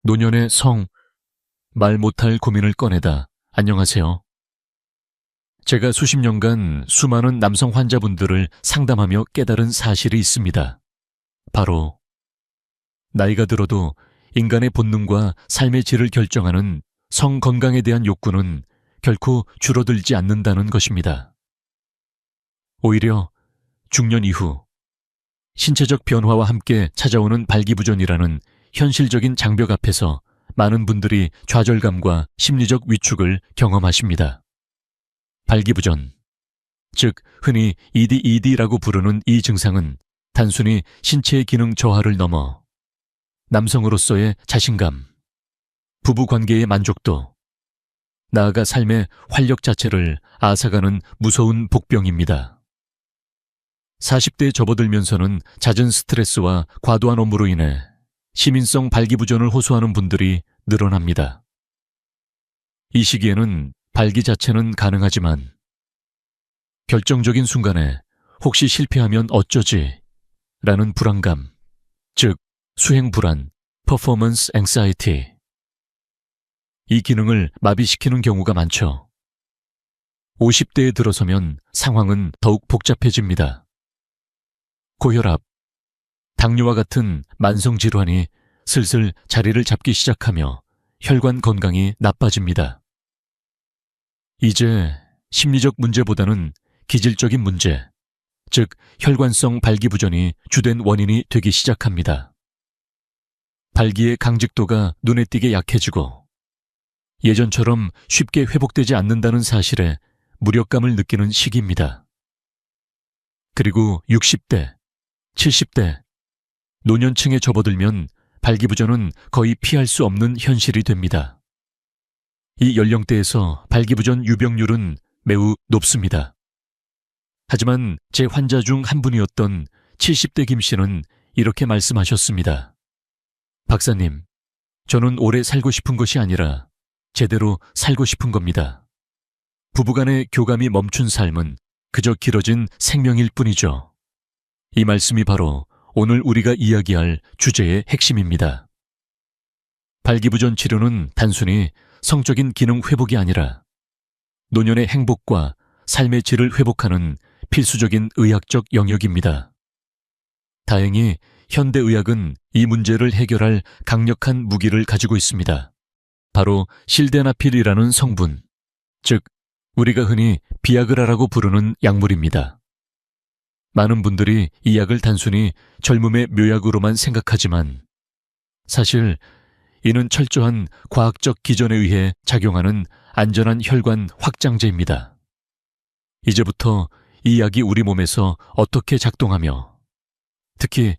노년의 말 못할 고민을 꺼내다. 안녕하세요. 제가 수십 년간 수많은 남성 환자분들을 상담하며 깨달은 사실이 있습니다. 바로 나이가 들어도 인간의 본능과 삶의 질을 결정하는 성 건강에 대한 욕구는 결코 줄어들지 않는다는 것입니다. 오히려 중년 이후 신체적 변화와 함께 찾아오는 발기부전이라는 현실적인 장벽 앞에서 많은 분들이 좌절감과 심리적 위축을 경험하십니다. 발기부전, 즉 흔히 ED-ED라고 부르는 이 증상은 단순히 신체의 기능 저하를 넘어 남성으로서의 자신감, 부부관계의 만족도, 나아가 삶의 활력 자체를 앗아가는 무서운 복병입니다. 40대에 접어들면서는 잦은 스트레스와 과도한 업무로 인해 시민성 발기부전을 호소하는 분들이 늘어납니다. 이 시기에는 발기 자체는 가능하지만 결정적인 순간에 혹시 실패하면 어쩌지? 라는 불안감, 즉 수행 불안, 퍼포먼스 앵사이티. 이 기능을 마비시키는 경우가 많죠. 50대에 들어서면 상황은 더욱 복잡해집니다. 고혈압, 당뇨와 같은 만성 질환이 슬슬 자리를 잡기 시작하며 혈관 건강이 나빠집니다. 이제 심리적 문제보다는 기질적인 문제, 즉 혈관성 발기부전이 주된 원인이 되기 시작합니다. 발기의 강직도가 눈에 띄게 약해지고 예전처럼 쉽게 회복되지 않는다는 사실에 무력감을 느끼는 시기입니다. 그리고 60대, 70대, 노년층에 접어들면 발기부전은 거의 피할 수 없는 현실이 됩니다. 이 연령대에서 발기부전 유병률은 매우 높습니다. 하지만 제 환자 중 한 분이었던 70대 김 씨는 이렇게 말씀하셨습니다. 박사님, 저는 오래 살고 싶은 것이 아니라 제대로 살고 싶은 겁니다. 부부간의 교감이 멈춘 삶은 그저 길어진 생명일 뿐이죠. 이 말씀이 바로 오늘 우리가 이야기할 주제의 핵심입니다. 발기부전 치료는 단순히 성적인 기능 회복이 아니라 노년의 행복과 삶의 질을 회복하는 필수적인 의학적 영역입니다. 다행히 현대의학은 이 문제를 해결할 강력한 무기를 가지고 있습니다. 바로 실데나필이라는 성분, 즉 우리가 흔히 비아그라라고 부르는 약물입니다. 많은 분들이 이 약을 단순히 젊음의 묘약으로만 생각하지만 사실 이는 철저한 과학적 기전에 의해 작용하는 안전한 혈관 확장제입니다. 이제부터 이 약이 우리 몸에서 어떻게 작동하며 특히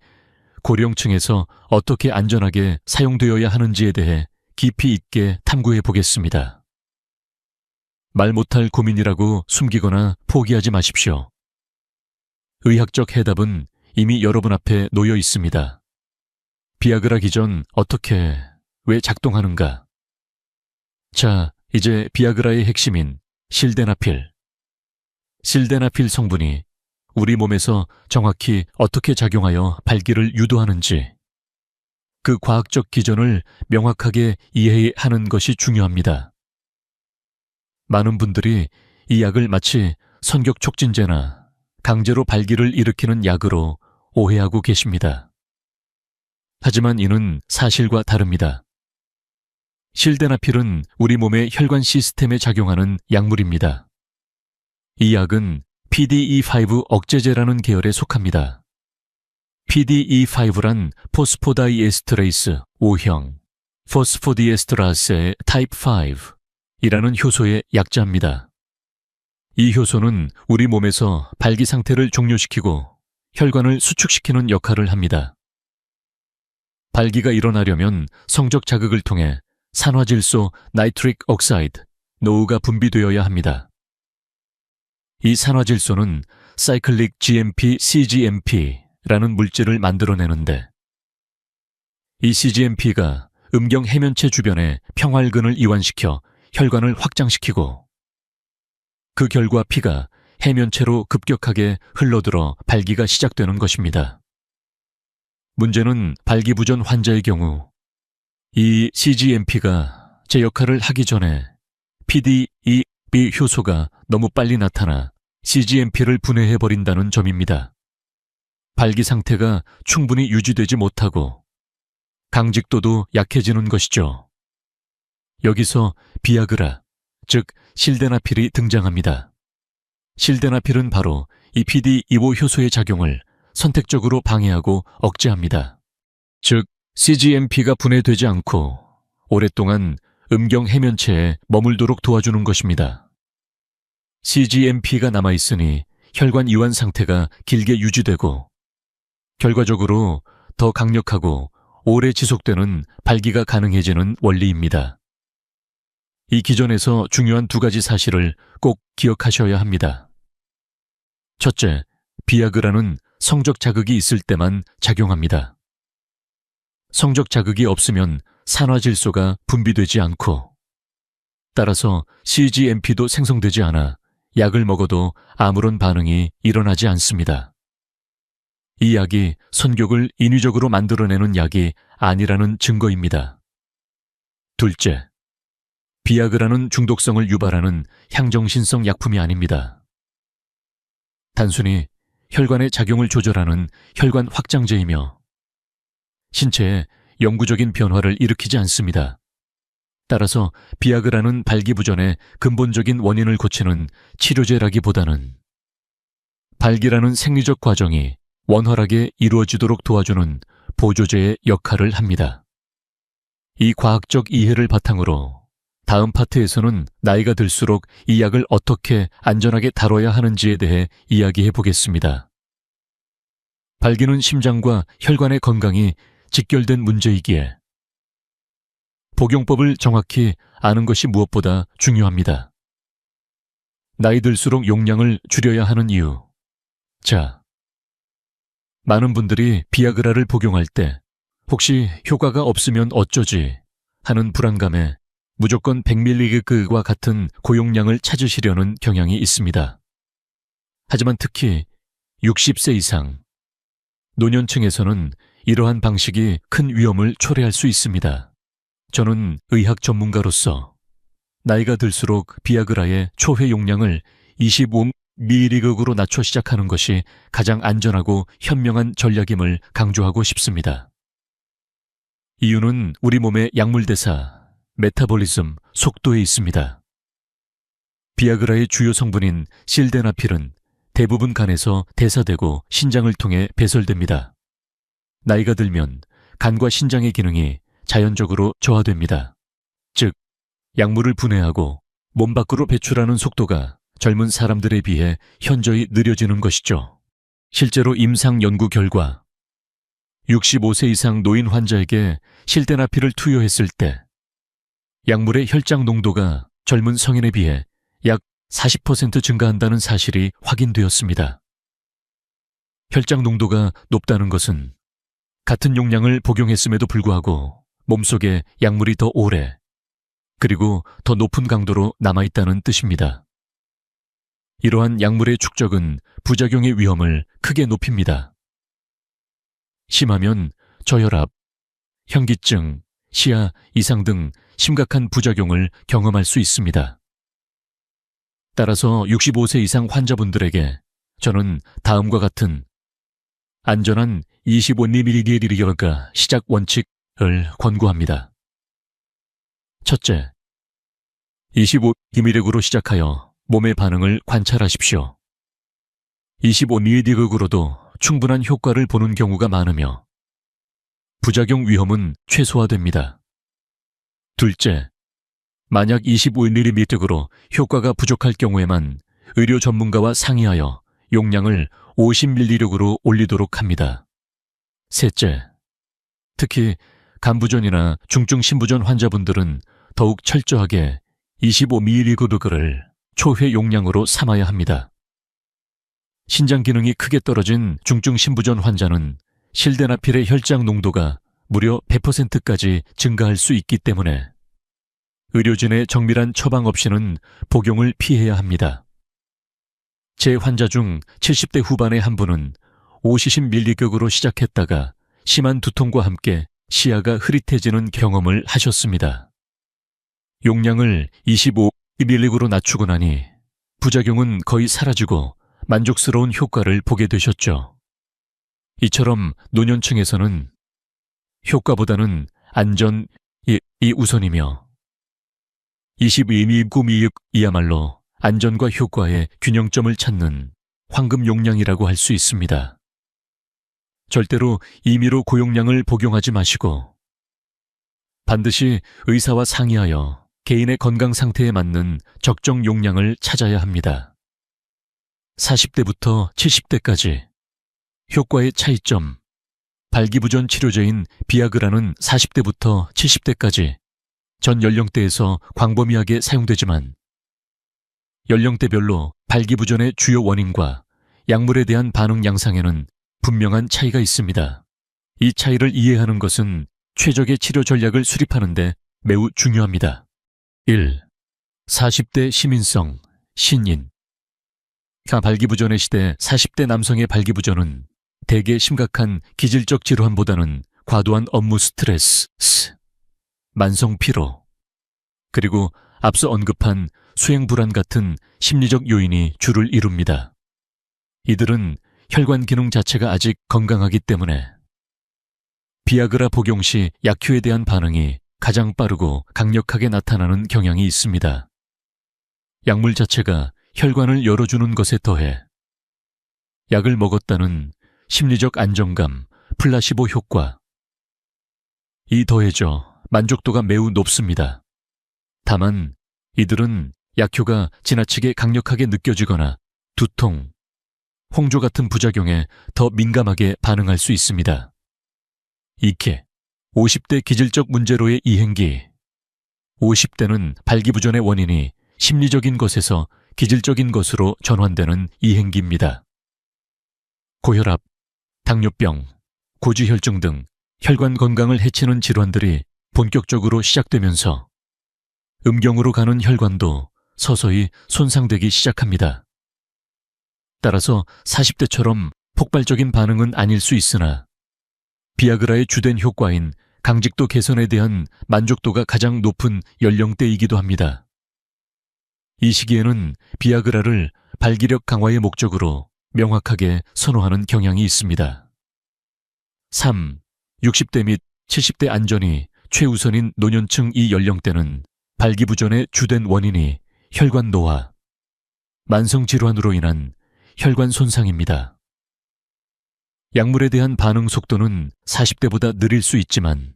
고령층에서 어떻게 안전하게 사용되어야 하는지에 대해 깊이 있게 탐구해 보겠습니다. 말 못할 고민이라고 숨기거나 포기하지 마십시오. 의학적 해답은 이미 여러분 앞에 놓여 있습니다. 비아그라 기전 어떻게, 왜 작동하는가? 자, 이제 비아그라의 핵심인 실데나필. 실데나필 성분이 우리 몸에서 정확히 어떻게 작용하여 발기를 유도하는지 그 과학적 기전을 명확하게 이해하는 것이 중요합니다. 많은 분들이 이 약을 마치 선격 촉진제나 강제로 발기를 일으키는 약으로 오해하고 계십니다. 하지만 이는 사실과 다릅니다. 실데나필은 우리 몸의 혈관 시스템에 작용하는 약물입니다. 이 약은 PDE5 억제제라는 계열에 속합니다. PDE5란 포스포다이에스트레이스 5형, 포스포디에스트라스의 타입 5이라는 효소의 약자입니다. 이 효소는 우리 몸에서 발기 상태를 종료시키고 혈관을 수축시키는 역할을 합니다. 발기가 일어나려면 성적 자극을 통해 산화질소 나이트릭 옥사이드, 노후가 분비되어야 합니다. 이 산화질소는 사이클릭 GMP-CGMP라는 물질을 만들어내는데 이 CGMP가 음경 해면체 주변에 평활근을 이완시켜 혈관을 확장시키고 그 결과 피가 해면체로 급격하게 흘러들어 발기가 시작되는 것입니다. 문제는 발기부전 환자의 경우 이 CGMP가 제 역할을 하기 전에 PDE-B 효소가 너무 빨리 나타나 CGMP를 분해해버린다는 점입니다. 발기 상태가 충분히 유지되지 못하고 강직도도 약해지는 것이죠. 여기서 비아그라, 즉 실데나필이 등장합니다. 실데나필은 바로 이 PDE5 효소의 작용을 선택적으로 방해하고 억제합니다. 즉 CGMP가 분해되지 않고 오랫동안 음경 해면체에 머물도록 도와주는 것입니다. CGMP가 남아있으니 혈관 이완 상태가 길게 유지되고 결과적으로 더 강력하고 오래 지속되는 발기가 가능해지는 원리입니다. 이 기전에서 중요한 두 가지 사실을 꼭 기억하셔야 합니다. 첫째, 비아그라는 성적 자극이 있을 때만 작용합니다. 성적 자극이 없으면 산화질소가 분비되지 않고 따라서 CGMP도 생성되지 않아 약을 먹어도 아무런 반응이 일어나지 않습니다. 이 약이 선격을 인위적으로 만들어내는 약이 아니라는 증거입니다. 둘째, 비아그라는 중독성을 유발하는 향정신성 약품이 아닙니다. 단순히 혈관의 작용을 조절하는 혈관 확장제이며 신체에 영구적인 변화를 일으키지 않습니다. 따라서 비아그라는 발기부전의 근본적인 원인을 고치는 치료제라기보다는 발기라는 생리적 과정이 원활하게 이루어지도록 도와주는 보조제의 역할을 합니다. 이 과학적 이해를 바탕으로 다음 파트에서는 나이가 들수록 이 약을 어떻게 안전하게 다뤄야 하는지에 대해 이야기해 보겠습니다. 발기는 심장과 혈관의 건강이 직결된 문제이기에 복용법을 정확히 아는 것이 무엇보다 중요합니다. 나이 들수록 용량을 줄여야 하는 이유. 자, 많은 분들이 비아그라를 복용할 때 혹시 효과가 없으면 어쩌지 하는 불안감에 무조건 100mg과 같은 고용량을 찾으시려는 경향이 있습니다. 하지만 특히 60세 이상, 노년층에서는 이러한 방식이 큰 위험을 초래할 수 있습니다. 저는 의학 전문가로서 나이가 들수록 비아그라의 초회 용량을 25mg으로 낮춰 시작하는 것이 가장 안전하고 현명한 전략임을 강조하고 싶습니다. 이유는 우리 몸의 약물대사, 메타볼리즘, 속도에 있습니다. 비아그라의 주요 성분인 실데나필은 대부분 간에서 대사되고 신장을 통해 배설됩니다. 나이가 들면 간과 신장의 기능이 자연적으로 저하됩니다. 즉, 약물을 분해하고 몸 밖으로 배출하는 속도가 젊은 사람들에 비해 현저히 느려지는 것이죠. 실제로 임상 연구 결과 65세 이상 노인 환자에게 실데나필을 투여했을 때 약물의 혈장 농도가 젊은 성인에 비해 약 40% 증가한다는 사실이 확인되었습니다. 혈장 농도가 높다는 것은 같은 용량을 복용했음에도 불구하고 몸속에 약물이 더 오래 그리고 더 높은 강도로 남아있다는 뜻입니다. 이러한 약물의 축적은 부작용의 위험을 크게 높입니다. 심하면 저혈압, 현기증, 시야 이상 등 심각한 부작용을 경험할 수 있습니다. 따라서 65세 이상 환자분들에게 저는 다음과 같은 안전한 25mg가 시작 원칙을 권고합니다. 첫째, 25mg으로 시작하여 몸의 반응을 관찰하십시오. 25mg으로도 충분한 효과를 보는 경우가 많으며 부작용 위험은 최소화됩니다. 둘째, 만약 25mg으로 효과가 부족할 경우에만 의료 전문가와 상의하여 용량을 50mg으로 올리도록 합니다. 셋째, 특히 간부전이나 중증 신부전 환자분들은 더욱 철저하게 25mg를 초회 용량으로 삼아야 합니다. 신장 기능이 크게 떨어진 중증 신부전 환자는 실데나필의 혈장 농도가 무려 100%까지 증가할 수 있기 때문에 의료진의 정밀한 처방 없이는 복용을 피해야 합니다. 제 환자 중 70대 후반의 한 분은 50mg으로 시작했다가 심한 두통과 함께 시야가 흐릿해지는 경험을 하셨습니다. 용량을 25mg으로 낮추고 나니 부작용은 거의 사라지고 만족스러운 효과를 보게 되셨죠. 이처럼 노년층에서는 효과보다는 안전이 우선이며 22mg이야말로 안전과 효과의 균형점을 찾는 황금 용량이라고 할 수 있습니다. 절대로 임의로 고용량을 복용하지 마시고 반드시 의사와 상의하여 개인의 건강 상태에 맞는 적정 용량을 찾아야 합니다. 40대부터 70대까지 효과의 차이점. 발기부전 치료제인 비아그라는 40대부터 70대까지 전 연령대에서 광범위하게 사용되지만 연령대별로 발기부전의 주요 원인과 약물에 대한 반응 양상에는 분명한 차이가 있습니다. 이 차이를 이해하는 것은 최적의 치료 전략을 수립하는 데 매우 중요합니다. 1. 40대 시민성, 신인. 발기부전의 시대 40대 남성의 발기부전은 대개 심각한 기질적 질환보다는 과도한 업무 스트레스, 만성 피로, 그리고 앞서 언급한 수행 불안 같은 심리적 요인이 주를 이룹니다. 이들은 혈관 기능 자체가 아직 건강하기 때문에 비아그라 복용 시 약효에 대한 반응이 가장 빠르고 강력하게 나타나는 경향이 있습니다. 약물 자체가 혈관을 열어주는 것에 더해 약을 먹었다는 심리적 안정감, 플라시보 효과, 이 더해져 만족도가 매우 높습니다. 다만 이들은 약효가 지나치게 강력하게 느껴지거나 두통, 홍조 같은 부작용에 더 민감하게 반응할 수 있습니다. 2개, 50대 기질적 문제로의 이행기. 50대는 발기부전의 원인이 심리적인 것에서 기질적인 것으로 전환되는 이행기입니다. 고혈압, 당뇨병, 고지혈증 등 혈관 건강을 해치는 질환들이 본격적으로 시작되면서 음경으로 가는 혈관도 서서히 손상되기 시작합니다. 따라서 40대처럼 폭발적인 반응은 아닐 수 있으나 비아그라의 주된 효과인 강직도 개선에 대한 만족도가 가장 높은 연령대이기도 합니다. 이 시기에는 비아그라를 발기력 강화의 목적으로 명확하게 선호하는 경향이 있습니다. 3. 60대 및 70대 안전이 최우선인 노년층 이 연령대는 발기부전의 주된 원인이 혈관 노화, 만성질환으로 인한 혈관 손상입니다. 약물에 대한 반응 속도는 40대보다 느릴 수 있지만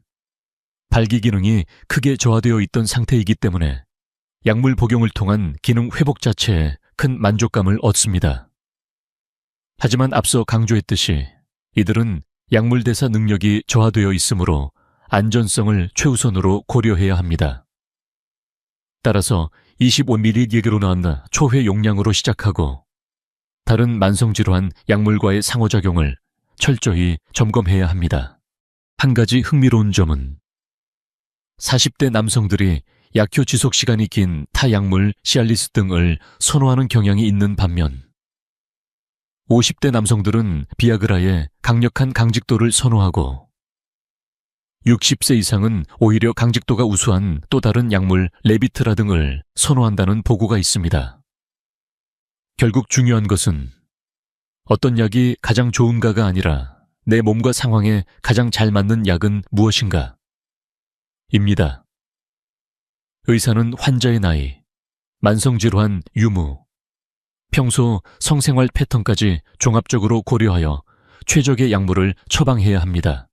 발기 기능이 크게 저하되어 있던 상태이기 때문에 약물 복용을 통한 기능 회복 자체에 큰 만족감을 얻습니다. 하지만 앞서 강조했듯이 이들은 약물 대사 능력이 저하되어 있으므로 안전성을 최우선으로 고려해야 합니다. 따라서 25mg로 나온 초회 용량으로 시작하고 다른 만성질환 약물과의 상호작용을 철저히 점검해야 합니다. 한 가지 흥미로운 점은 40대 남성들이 약효 지속 시간이 긴 타약물 시알리스 등을 선호하는 경향이 있는 반면 50대 남성들은 비아그라의 강력한 강직도를 선호하고 60세 이상은 오히려 강직도가 우수한 또 다른 약물 레비트라 등을 선호한다는 보고가 있습니다. 결국 중요한 것은 어떤 약이 가장 좋은가가 아니라 내 몸과 상황에 가장 잘 맞는 약은 무엇인가? 입니다. 의사는 환자의 나이, 만성질환 유무, 평소 성생활 패턴까지 종합적으로 고려하여 최적의 약물을 처방해야 합니다.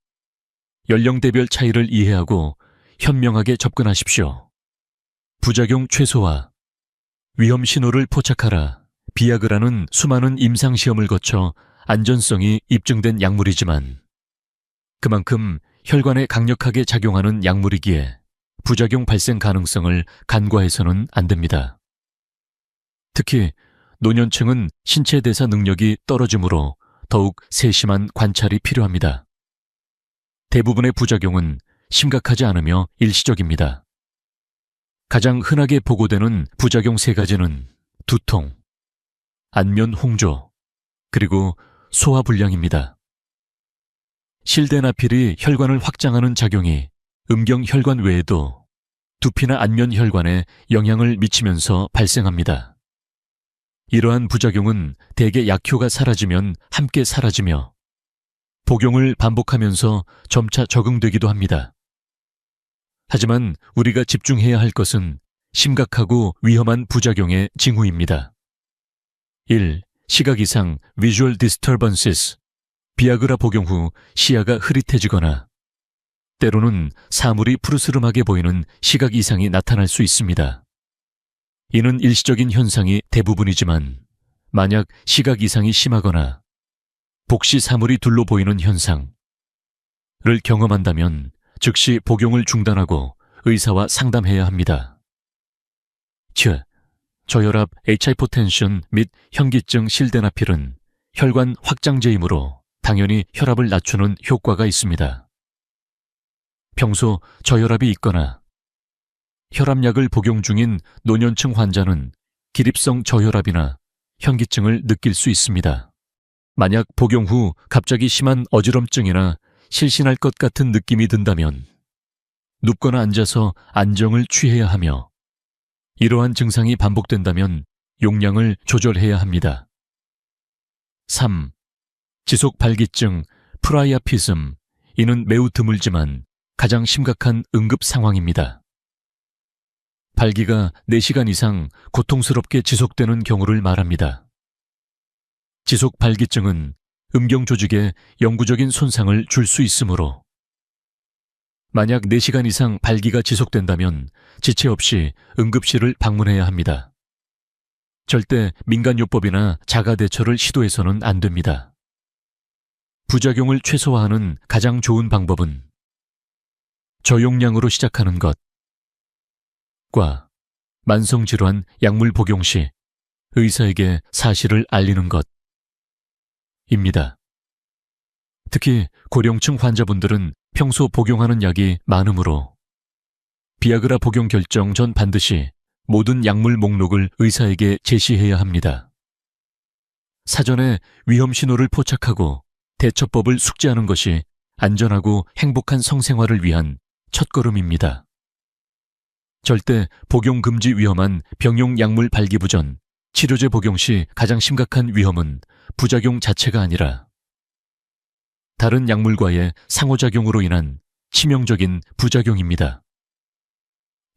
연령대별 차이를 이해하고 현명하게 접근하십시오. 부작용 최소화, 위험 신호를 포착하라. 비아그라는 수많은 임상시험을 거쳐 안전성이 입증된 약물이지만 그만큼 혈관에 강력하게 작용하는 약물이기에 부작용 발생 가능성을 간과해서는 안 됩니다. 특히 노년층은 신체 대사 능력이 떨어지므로 더욱 세심한 관찰이 필요합니다. 대부분의 부작용은 심각하지 않으며 일시적입니다. 가장 흔하게 보고되는 부작용 3가지는 두통, 안면 홍조, 그리고 소화불량입니다. 실데나필이 혈관을 확장하는 작용이 음경혈관 외에도 두피나 안면혈관에 영향을 미치면서 발생합니다. 이러한 부작용은 대개 약효가 사라지면 함께 사라지며 복용을 반복하면서 점차 적응되기도 합니다. 하지만 우리가 집중해야 할 것은 심각하고 위험한 부작용의 징후입니다. 1. 시각 이상 (Visual Disturbances). 비아그라 복용 후 시야가 흐릿해지거나 때로는 사물이 푸르스름하게 보이는 시각 이상이 나타날 수 있습니다. 이는 일시적인 현상이 대부분이지만 만약 시각 이상이 심하거나 복시 사물이 둘로 보이는 현상을 경험한다면 즉시 복용을 중단하고 의사와 상담해야 합니다. 저혈압, H하이포텐션 및 현기증 실데나필은 혈관 확장제이므로 당연히 혈압을 낮추는 효과가 있습니다. 평소 저혈압이 있거나 혈압약을 복용 중인 노년층 환자는 기립성 저혈압이나 현기증을 느낄 수 있습니다. 만약 복용 후 갑자기 심한 어지럼증이나 실신할 것 같은 느낌이 든다면 눕거나 앉아서 안정을 취해야 하며 이러한 증상이 반복된다면 용량을 조절해야 합니다. 3. 지속 발기증, 프라이아피즘. 이는 매우 드물지만 가장 심각한 응급 상황입니다. 발기가 4시간 이상 고통스럽게 지속되는 경우를 말합니다. 지속 발기증은 음경 조직에 영구적인 손상을 줄 수 있으므로 만약 4시간 이상 발기가 지속된다면 지체 없이 응급실을 방문해야 합니다. 절대 민간요법이나 자가대처를 시도해서는 안 됩니다. 부작용을 최소화하는 가장 좋은 방법은 저용량으로 시작하는 것과 만성질환 약물 복용 시 의사에게 사실을 알리는 것입니다. 특히 고령층 환자분들은 평소 복용하는 약이 많으므로 비아그라 복용 결정 전 반드시 모든 약물 목록을 의사에게 제시해야 합니다. 사전에 위험 신호를 포착하고 대처법을 숙지하는 것이 안전하고 행복한 성생활을 위한 첫걸음입니다. 절대 복용 금지 위험한 병용 약물 발기부 전 치료제 복용 시 가장 심각한 위험은 부작용 자체가 아니라 다른 약물과의 상호작용으로 인한 치명적인 부작용입니다.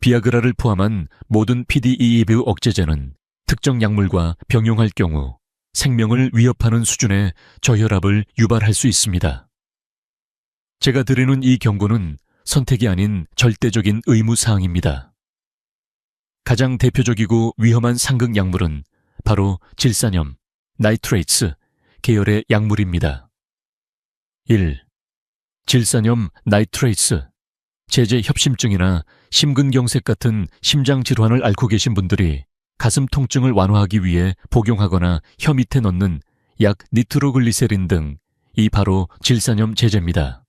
비아그라를 포함한 모든 PDE2 억제제는 특정 약물과 병용할 경우 생명을 위협하는 수준의 저혈압을 유발할 수 있습니다. 제가 드리는 이 경고는 선택이 아닌 절대적인 의무사항입니다. 가장 대표적이고 위험한 상극 약물은 바로 질산염, 나이트레이트 계열의 약물입니다. 1. 질산염 나이트레이트. 제제 협심증이나 심근경색 같은 심장질환을 앓고 계신 분들이 가슴 통증을 완화하기 위해 복용하거나 혀 밑에 넣는 약 니트로글리세린 등 이 바로 질산염 제제입니다.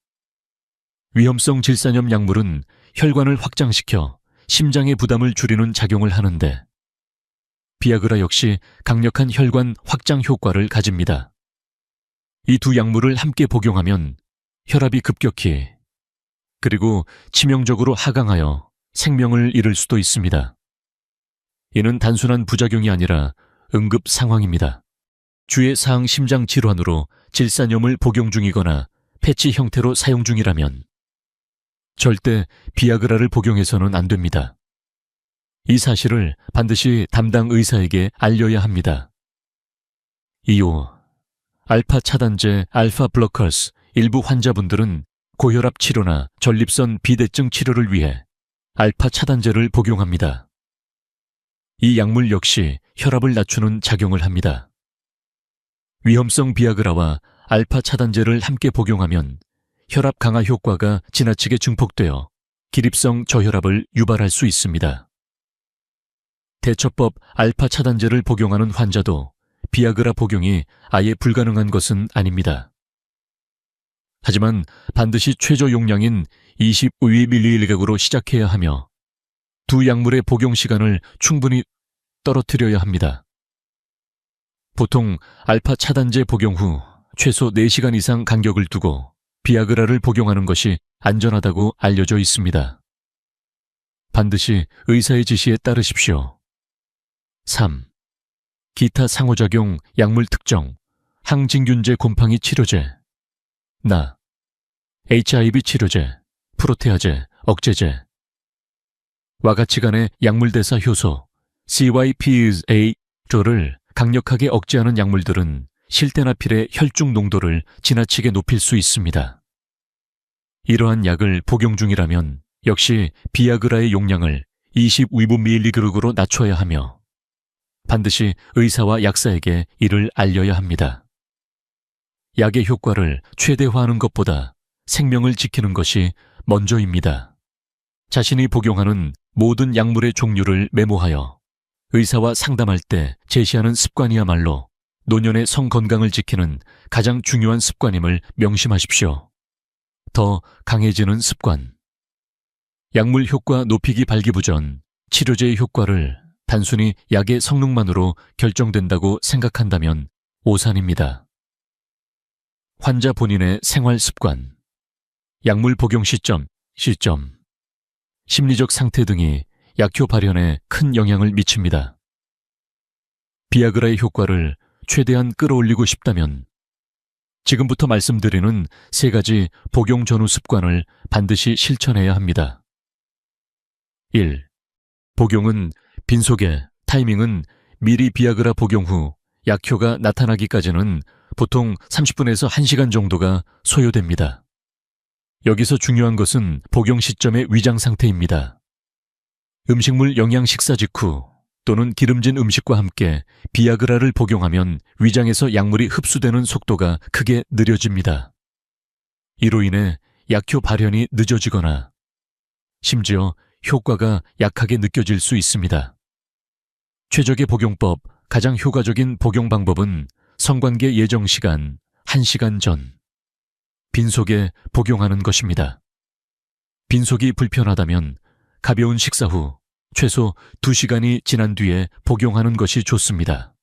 위험성 질산염 약물은 혈관을 확장시켜 심장의 부담을 줄이는 작용을 하는데 비아그라 역시 강력한 혈관 확장 효과를 가집니다. 이 두 약물을 함께 복용하면 혈압이 급격히 그리고 치명적으로 하강하여 생명을 잃을 수도 있습니다. 이는 단순한 부작용이 아니라 응급 상황입니다. 주의사항 심장 질환으로 질산염을 복용 중이거나 패치 형태로 사용 중이라면 절대 비아그라를 복용해서는 안 됩니다. 이 사실을 반드시 담당 의사에게 알려야 합니다. 2호. 알파 차단제 알파 블로커스. 일부 환자분들은 고혈압 치료나 전립선 비대증 치료를 위해 알파 차단제를 복용합니다. 이 약물 역시 혈압을 낮추는 작용을 합니다. 위험성 비아그라와 알파 차단제를 함께 복용하면 혈압 강화 효과가 지나치게 증폭되어 기립성 저혈압을 유발할 수 있습니다. 대처법 알파 차단제를 복용하는 환자도 비아그라 복용이 아예 불가능한 것은 아닙니다. 하지만 반드시 최저 용량인 25mg으로 시작해야 하며 두 약물의 복용 시간을 충분히 떨어뜨려야 합니다. 보통 알파 차단제 복용 후 최소 4시간 이상 간격을 두고 비아그라를 복용하는 것이 안전하다고 알려져 있습니다. 반드시 의사의 지시에 따르십시오. 3. 기타 상호작용 약물 특정, 항진균제 곰팡이 치료제, 나, HIV 치료제, 프로테아제, 억제제, 와 같이 간의 약물대사 효소, CYP-A-를 강력하게 억제하는 약물들은 실데나필의 혈중 농도를 지나치게 높일 수 있습니다. 이러한 약을 복용 중이라면 역시 비아그라의 용량을 20위브/mg으로 낮춰야 하며 반드시 의사와 약사에게 이를 알려야 합니다. 약의 효과를 최대화하는 것보다 생명을 지키는 것이 먼저입니다. 자신이 복용하는 모든 약물의 종류를 메모하여 의사와 상담할 때 제시하는 습관이야말로 노년의 성 건강을 지키는 가장 중요한 습관임을 명심하십시오. 더 강해지는 습관. 약물 효과 높이기 발기부전, 치료제의 효과를 단순히 약의 성능만으로 결정된다고 생각한다면 오산입니다. 환자 본인의 생활 습관, 약물 복용 시점, 심리적 상태 등이 약효 발현에 큰 영향을 미칩니다. 비아그라의 효과를 최대한 끌어올리고 싶다면 지금부터 말씀드리는 3가지 복용 전후 습관을 반드시 실천해야 합니다. 1. 복용은 빈속에, 타이밍은 미리 비아그라 복용 후 약효가 나타나기까지는 보통 30분에서 1시간 정도가 소요됩니다. 여기서 중요한 것은 복용 시점의 위장 상태입니다. 음식물 영양 식사 직후 또는 기름진 음식과 함께 비아그라를 복용하면 위장에서 약물이 흡수되는 속도가 크게 느려집니다. 이로 인해 약효 발현이 늦어지거나 심지어 효과가 약하게 느껴질 수 있습니다. 최적의 복용법, 가장 효과적인 복용 방법은 성관계 예정 시간 1시간 전, 빈속에 복용하는 것입니다. 빈속이 불편하다면 가벼운 식사 후 최소 2시간이 지난 뒤에 복용하는 것이 좋습니다.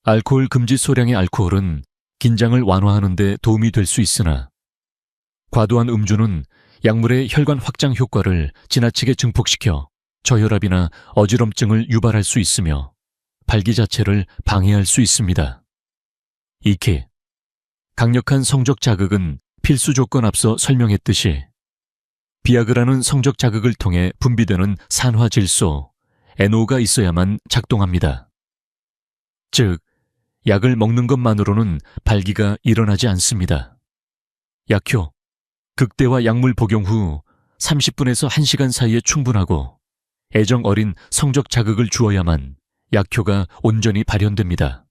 알코올 금지 소량의 알코올은 긴장을 완화하는 데 도움이 될 수 있으나 과도한 음주는 약물의 혈관 확장 효과를 지나치게 증폭시켜 저혈압이나 어지럼증을 유발할 수 있으며 발기 자체를 방해할 수 있습니다. 2키. 강력한 성적 자극은 필수 조건 앞서 설명했듯이 비아그라는 성적 자극을 통해 분비되는 산화질소, NO가 있어야만 작동합니다. 즉, 약을 먹는 것만으로는 발기가 일어나지 않습니다. 약효. 극대화 약물 복용 후 30분에서 1시간 사이에 충분하고 애정 어린 성적 자극을 주어야만 약효가 온전히 발현됩니다.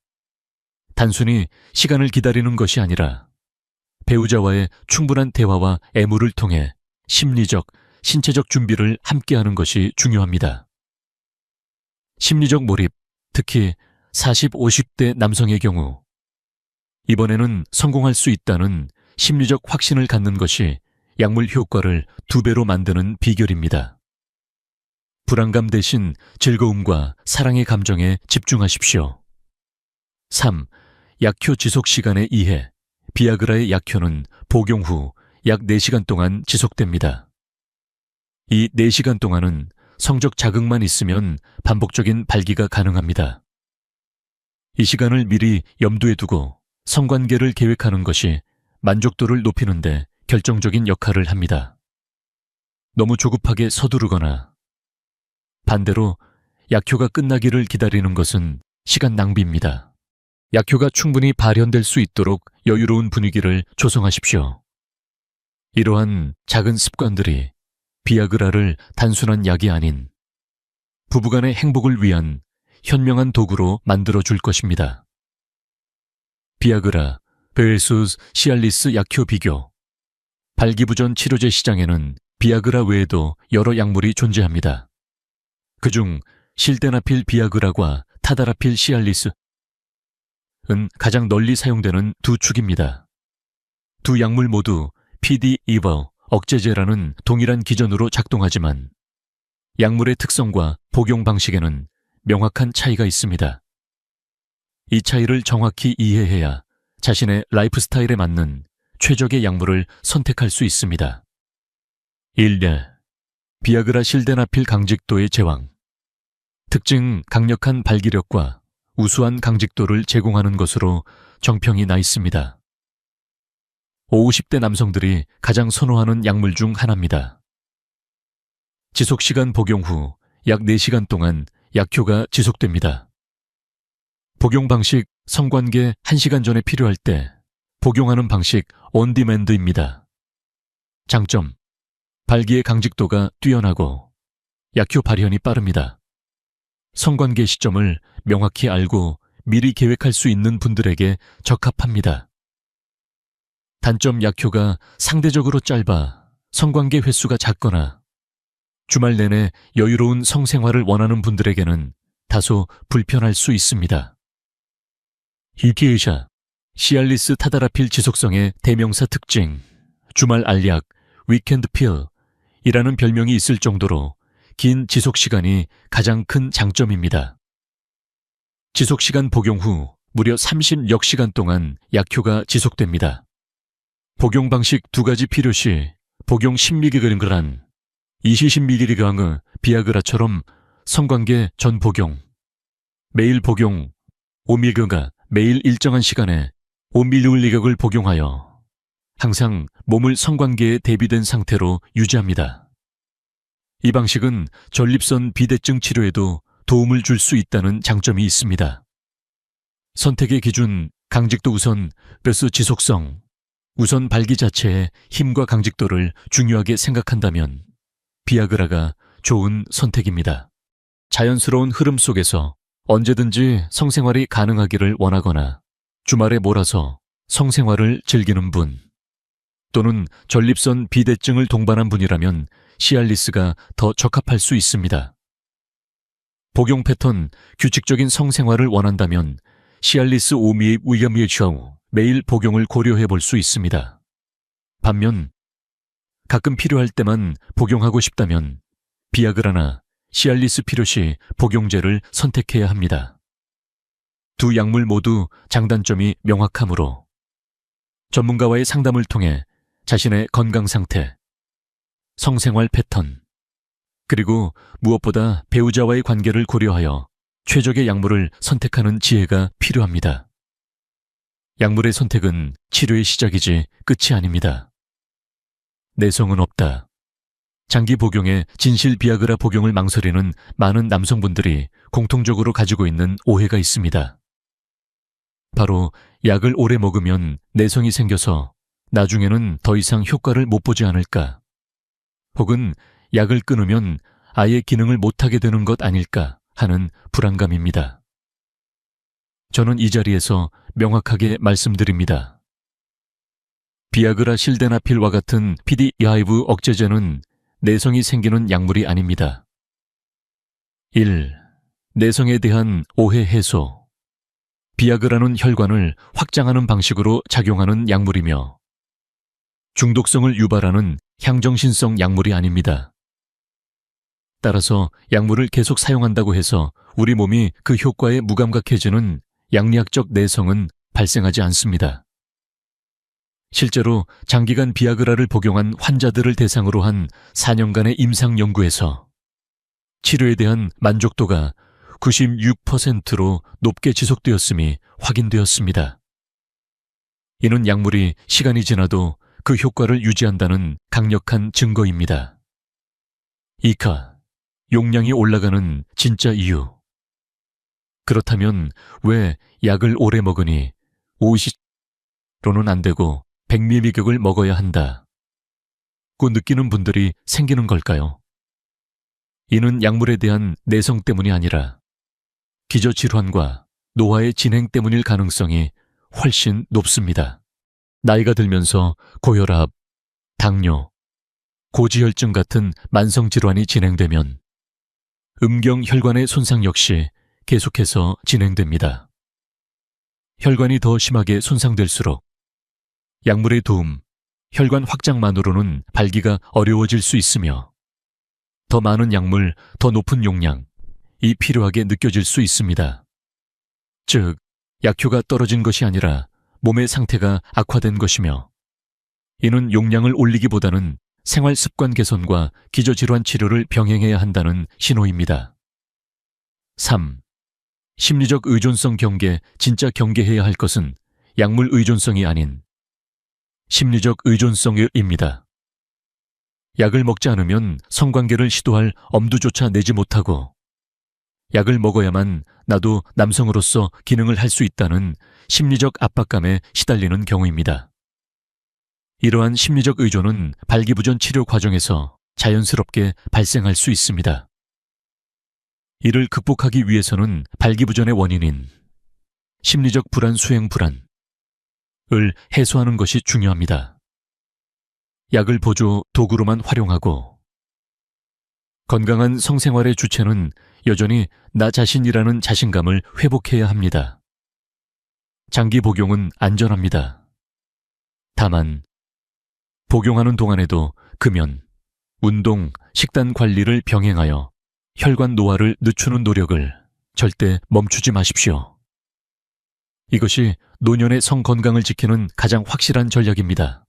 단순히 시간을 기다리는 것이 아니라 배우자와의 충분한 대화와 애무를 통해 심리적, 신체적 준비를 함께하는 것이 중요합니다. 심리적 몰입, 특히 40, 50대 남성의 경우 이번에는 성공할 수 있다는 심리적 확신을 갖는 것이 약물 효과를 2배로 만드는 비결입니다. 불안감 대신 즐거움과 사랑의 감정에 집중하십시오. 3. 약효 지속 시간의 이해. 비아그라의 약효는 복용 후 약 4시간 동안 지속됩니다. 이 4시간 동안은 성적 자극만 있으면 반복적인 발기가 가능합니다. 이 시간을 미리 염두에 두고 성관계를 계획하는 것이 만족도를 높이는 데 결정적인 역할을 합니다. 너무 조급하게 서두르거나 반대로 약효가 끝나기를 기다리는 것은 시간 낭비입니다. 약효가 충분히 발현될 수 있도록 여유로운 분위기를 조성하십시오. 이러한 작은 습관들이 비아그라를 단순한 약이 아닌 부부간의 행복을 위한 현명한 도구로 만들어줄 것입니다. 비아그라 vs 시알리스 약효 비교. 발기부전 치료제 시장에는 비아그라 외에도 여러 약물이 존재합니다. 그중 실데나필 비아그라와 타다라필 시알리스은 가장 널리 사용되는 두 축입니다. 두 약물 모두 PD-EVA 억제제라는 동일한 기전으로 작동하지만 약물의 특성과 복용 방식에는 명확한 차이가 있습니다. 이 차이를 정확히 이해해야 자신의 라이프 스타일에 맞는 최적의 약물을 선택할 수 있습니다. 1. 비아그라 실데나필 강직도의 제왕. 특징 강력한 발기력과 우수한 강직도를 제공하는 것으로 정평이 나 있습니다. 50대 남성들이 가장 선호하는 약물 중 하나입니다. 지속시간 복용 후 약 4시간 동안 약효가 지속됩니다. 복용 방식 성관계 1시간 전에 필요할 때 복용하는 방식 온디맨드입니다. 장점, 발기의 강직도가 뛰어나고 약효 발현이 빠릅니다. 성관계 시점을 명확히 알고 미리 계획할 수 있는 분들에게 적합합니다. 단점, 약효가 상대적으로 짧아 성관계 횟수가 작거나 주말 내내 여유로운 성생활을 원하는 분들에게는 다소 불편할 수 있습니다. 히티에샤, 시알리스 타다라필 지속성의 대명사 특징, 주말 알약, 위켄드 필이라는 별명이 있을 정도로 긴 지속시간이 가장 큰 장점입니다. 지속시간 복용 후 무려 30여 시간 동안 약효가 지속됩니다. 복용 방식 2가지 필요시 복용 10mg은 20mg의 비아그라처럼 성관계 전 복용, 매일 복용 5mg가 매일 일정한 시간에 5mg을 복용하여 항상 몸을 성관계에 대비된 상태로 유지합니다. 이 방식은 전립선 비대증 치료에도 도움을 줄 수 있다는 장점이 있습니다. 선택의 기준, 강직도 우선 vs 지속성. 우선 발기 자체의 힘과 강직도를 중요하게 생각한다면 비아그라가 좋은 선택입니다. 자연스러운 흐름 속에서 언제든지 성생활이 가능하기를 원하거나 주말에 몰아서 성생활을 즐기는 분, 또는 전립선 비대증을 동반한 분이라면 시알리스가 더 적합할 수 있습니다. 복용 패턴, 규칙적인 성생활을 원한다면 시알리스 5mg 위험의 좌우 매일 복용을 고려해 볼 수 있습니다. 반면 가끔 필요할 때만 복용하고 싶다면 비아그라나 시알리스 필요시 복용제를 선택해야 합니다. 두 약물 모두 장단점이 명확하므로 전문가와의 상담을 통해 자신의 건강 상태, 성생활 패턴, 그리고 무엇보다 배우자와의 관계를 고려하여 최적의 약물을 선택하는 지혜가 필요합니다. 약물의 선택은 치료의 시작이지 끝이 아닙니다. 내성은 없다. 장기 복용에 진실 비아그라 복용을 망설이는 많은 남성분들이 공통적으로 가지고 있는 오해가 있습니다. 바로 약을 오래 먹으면 내성이 생겨서 나중에는 더 이상 효과를 못 보지 않을까, 혹은 약을 끊으면 아예 기능을 못하게 되는 것 아닐까 하는 불안감입니다. 저는 이 자리에서 명확하게 말씀드립니다. 비아그라 실데나필과 같은 PD-5 억제제는 내성이 생기는 약물이 아닙니다. 1. 내성에 대한 오해 해소. 비아그라는 혈관을 확장하는 방식으로 작용하는 약물이며 중독성을 유발하는 향정신성 약물이 아닙니다. 따라서 약물을 계속 사용한다고 해서 우리 몸이 그 효과에 무감각해지는 양리학적 내성은 발생하지 않습니다. 실제로 장기간 비아그라를 복용한 환자들을 대상으로 한 4년간의 임상 연구에서 치료에 대한 만족도가 96%로 높게 지속되었음이 확인되었습니다. 이는 약물이 시간이 지나도 그 효과를 유지한다는 강력한 증거입니다. 이카, 용량이 올라가는 진짜 이유. 그렇다면 왜 약을 오래 먹으니 50로는 안 되고 100mg을 먹어야 한다 고 느끼는 분들이 생기는 걸까요? 이는 약물에 대한 내성 때문이 아니라 기저질환과 노화의 진행 때문일 가능성이 훨씬 높습니다. 나이가 들면서 고혈압, 당뇨, 고지혈증 같은 만성질환이 진행되면 음경혈관의 손상 역시 계속해서 진행됩니다. 혈관이 더 심하게 손상될수록 약물의 도움, 혈관 확장만으로는 발기가 어려워질 수 있으며 더 많은 약물, 더 높은 용량이 필요하게 느껴질 수 있습니다. 즉, 약효가 떨어진 것이 아니라 몸의 상태가 악화된 것이며 이는 용량을 올리기보다는 생활 습관 개선과 기저질환 치료를 병행해야 한다는 신호입니다. 3. 심리적 의존성 경계, 진짜 경계해야 할 것은 약물 의존성이 아닌 심리적 의존성입니다. 약을 먹지 않으면 성관계를 시도할 엄두조차 내지 못하고 약을 먹어야만 나도 남성으로서 기능을 할 수 있다는 심리적 압박감에 시달리는 경우입니다. 이러한 심리적 의존은 발기부전 치료 과정에서 자연스럽게 발생할 수 있습니다. 이를 극복하기 위해서는 발기부전의 원인인 심리적 불안, 수행 불안을 해소하는 것이 중요합니다. 약을 보조 도구로만 활용하고 건강한 성생활의 주체는 여전히 나 자신이라는 자신감을 회복해야 합니다. 장기 복용은 안전합니다. 다만 복용하는 동안에도 금연, 운동, 식단 관리를 병행하여 혈관 노화를 늦추는 노력을 절대 멈추지 마십시오. 이것이 노년의 성 건강을 지키는 가장 확실한 전략입니다.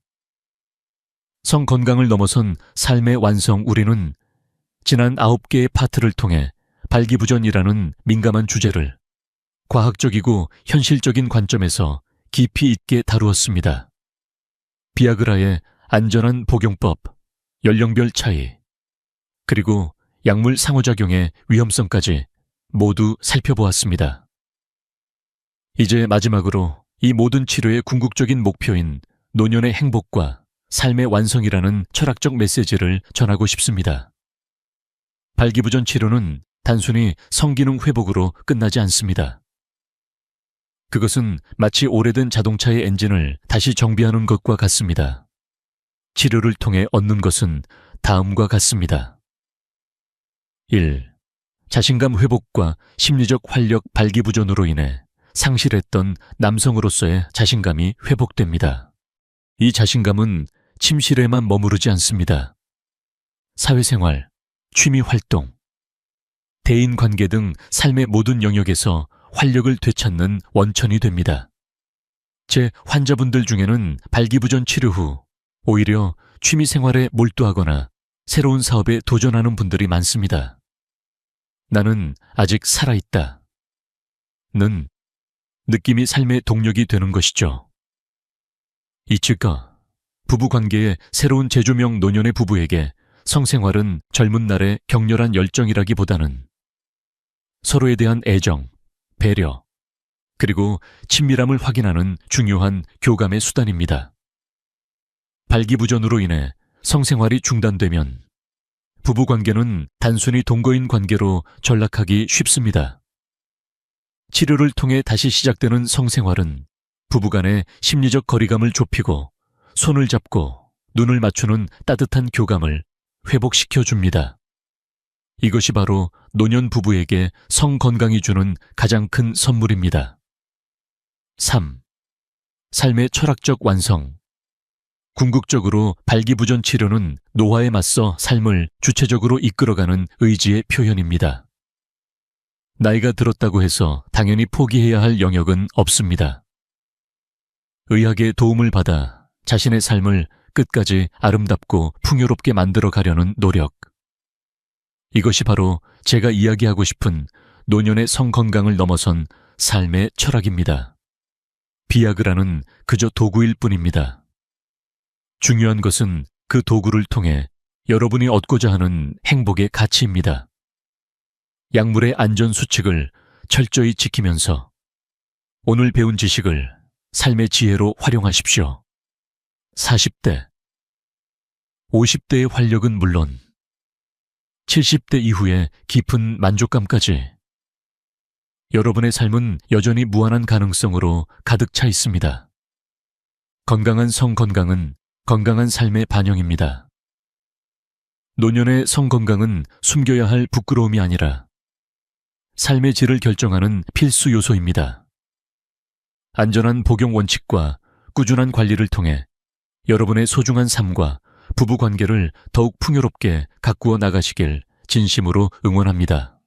성 건강을 넘어선 삶의 완성. 우리는 지난 9개의 파트를 통해 발기부전이라는 민감한 주제를 과학적이고 현실적인 관점에서 깊이 있게 다루었습니다. 비아그라의 안전한 복용법, 연령별 차이, 그리고 약물 상호작용의 위험성까지 모두 살펴보았습니다. 이제 마지막으로 이 모든 치료의 궁극적인 목표인 노년의 행복과 삶의 완성이라는 철학적 메시지를 전하고 싶습니다. 발기부전 치료는 단순히 성기능 회복으로 끝나지 않습니다. 그것은 마치 오래된 자동차의 엔진을 다시 정비하는 것과 같습니다. 치료를 통해 얻는 것은 다음과 같습니다. 1. 자신감 회복과 심리적 활력. 발기부전으로 인해 상실했던 남성으로서의 자신감이 회복됩니다. 이 자신감은 침실에만 머무르지 않습니다. 사회생활, 취미활동, 대인관계 등 삶의 모든 영역에서 활력을 되찾는 원천이 됩니다. 제 환자분들 중에는 발기부전 치료 후 오히려 취미생활에 몰두하거나 새로운 사업에 도전하는 분들이 많습니다. 나는 아직 살아있다. 는 느낌이 삶의 동력이 되는 것이죠. 이 측과 부부관계의 새로운 재조명. 노년의 부부에게 성생활은 젊은 날의 격렬한 열정이라기보다는 서로에 대한 애정, 배려, 그리고 친밀함을 확인하는 중요한 교감의 수단입니다. 발기부전으로 인해 성생활이 중단되면 부부관계는 단순히 동거인 관계로 전락하기 쉽습니다. 치료를 통해 다시 시작되는 성생활은 부부간의 심리적 거리감을 좁히고 손을 잡고 눈을 맞추는 따뜻한 교감을 회복시켜 줍니다. 이것이 바로 노년 부부에게 성 건강이 주는 가장 큰 선물입니다. 3. 삶의 철학적 완성. 궁극적으로 발기부전 치료는 노화에 맞서 삶을 주체적으로 이끌어가는 의지의 표현입니다. 나이가 들었다고 해서 당연히 포기해야 할 영역은 없습니다. 의학의 도움을 받아 자신의 삶을 끝까지 아름답고 풍요롭게 만들어 가려는 노력. 이것이 바로 제가 이야기하고 싶은 노년의 성건강을 넘어선 삶의 철학입니다. 비아그라는 그저 도구일 뿐입니다. 중요한 것은 그 도구를 통해 여러분이 얻고자 하는 행복의 가치입니다. 약물의 안전 수칙을 철저히 지키면서 오늘 배운 지식을 삶의 지혜로 활용하십시오. 40대, 50대의 활력은 물론 70대 이후의 깊은 만족감까지 여러분의 삶은 여전히 무한한 가능성으로 가득 차 있습니다. 건강한 성건강은 건강한 삶의 반영입니다. 노년의 성건강은 숨겨야 할 부끄러움이 아니라 삶의 질을 결정하는 필수 요소입니다. 안전한 복용 원칙과 꾸준한 관리를 통해 여러분의 소중한 삶과 부부관계를 더욱 풍요롭게 가꾸어 나가시길 진심으로 응원합니다.